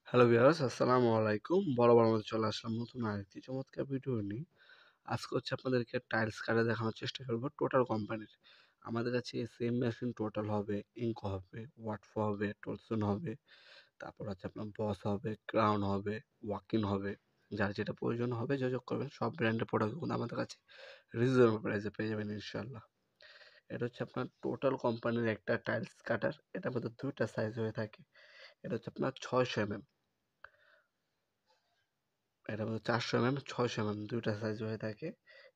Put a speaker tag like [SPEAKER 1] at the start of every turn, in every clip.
[SPEAKER 1] Hello viewers, আসসালামু আলাইকুম। বরাবর মতো চলে আসলাম নতুন আরেকটি চমৎকার ভিডিও নিয়ে। আজকে আপনাদেরকে টাইলস কাটে দেখানোর চেষ্টা করব টোটাল কোম্পানির। আমাদের কাছে সেম মেশিন টোটাল হবে, ইঙ্ক হবে, ওয়াটফো হবে, টলসন হবে, তারপর আপনার বস হবে, ক্রাউন হবে, ওয়াকিন হবে। যার যেটা প্রয়োজন হবে যোগাযোগ করবেন। সব ব্র্যান্ডের প্রোডাক্টগুলো আমাদের কাছে রিজনেবল প্রাইসে পেয়ে যাবেন ইনশাআল্লাহ। এটা আপনার টোটাল কোম্পানির একটা টাইলস কাটার। এটার মধ্যে দুইটা সাইজ হয়ে থাকে। এটা আপনার 600 mm, এটা মধ্যে 400 mm, 600 mm দুইটা সাইজ হয়ে থাকে।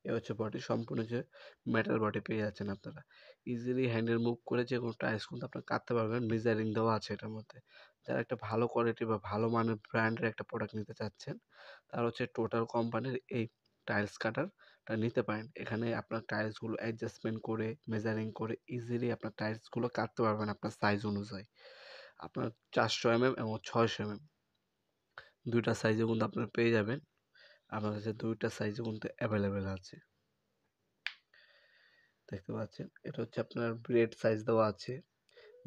[SPEAKER 1] এ বডি, সম্পূর্ণ যে মেটাল বডি পেয়ে যাচ্ছেন আপনারা। ইজিলি হ্যান্ডেল মুভ করে যে কোনো টাইলস কিন্তু আপনারা কাটতে পারবেন। মেজারিং দেওয়া আছে এটার মধ্যে। যারা একটা ভালো কোয়ালিটি বা ভালো মানের ব্র্যান্ডের একটা প্রোডাক্ট নিতে চাচ্ছেন, তারা টোটাল কোম্পানির এই টাইলস কাটারটা নিতে পারেন। এখানে আপনার টাইলসগুলো অ্যাডজাস্টমেন্ট করে, মেজারিং করে ইজিলি আপনার টাইলসগুলো কাটতে পারবেন আপনার সাইজ অনুযায়ী। আপনার 400 mm এবং 600 mm দুইটা সাইজে কিন্তু আপনারা পেয়ে যাবেন। আমার কাছে দুইটা সাইজে কিন্তু অ্যাভেলেবেল আছে, দেখতে পাচ্ছেন। এটা আপনার ব্রেড সাইজ দেওয়া আছে।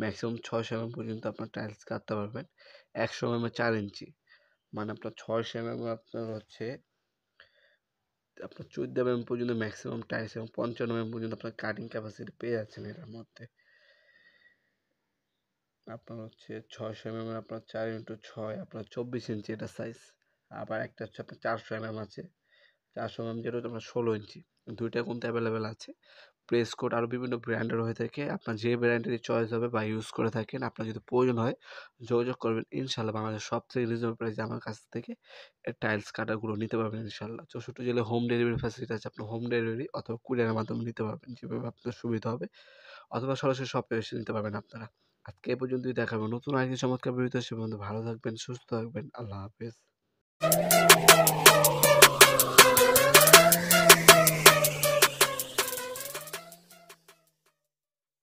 [SPEAKER 1] ম্যাক্সিমাম 600 mm পর্যন্ত আপনার টাইলস কাটতে পারবেন। 100 mm 4 ইঞ্চি, মানে আপনার 600 mm আপনার আপনার 14 mm পর্যন্ত ম্যাক্সিমাম টাইলস এবং 55 mm পর্যন্ত আপনার কাটিং ক্যাপাসিটি পেয়ে যাচ্ছেন এটার মধ্যে। আপনার 600 mm আপনার 4x6 আপনার 24 ইঞ্চি এটা সাইজ। আবার একটা আপনার 400 mm আছে। 400 mm যেটা আপনার 16 ইঞ্চি। দুইটা কিন্তু অ্যাভেলেবেল আছে। প্রেস কোড আরও বিভিন্ন ব্র্যান্ডের হয়ে থাকে। আপনার যে ব্র্যান্ডেরই চয়েস হবে বা ইউজ করে থাকেন, আপনার যদি প্রয়োজন হয় যোগাযোগ করবেন। ইনশাল্লাহ বাংলাদেশের সবথেকে রিজনেবল প্রাইসে আমার কাছ থেকে টাইলস কাটারগুলো নিতে পারবেন ইনশাল্লাহ। 64 জেলায় হোম ডেলিভারি ফ্যাসিলিটি আছে। আপনি হোম ডেলিভারি অথবা কুরিয়ারের মাধ্যমে নিতে পারবেন, যেভাবে আপনার সুবিধা হবে, অথবা সরাসরি শপে এসে নিতে পারবেন আপনারা। আজকে এ পর্যন্তই, দেখাবো নতুন আরেকটি চমৎকার ভিডিওতে। সে পর্যন্ত ভালো থাকবেন, সুস্থ থাকবেন। আল্লাহ হাফেজ।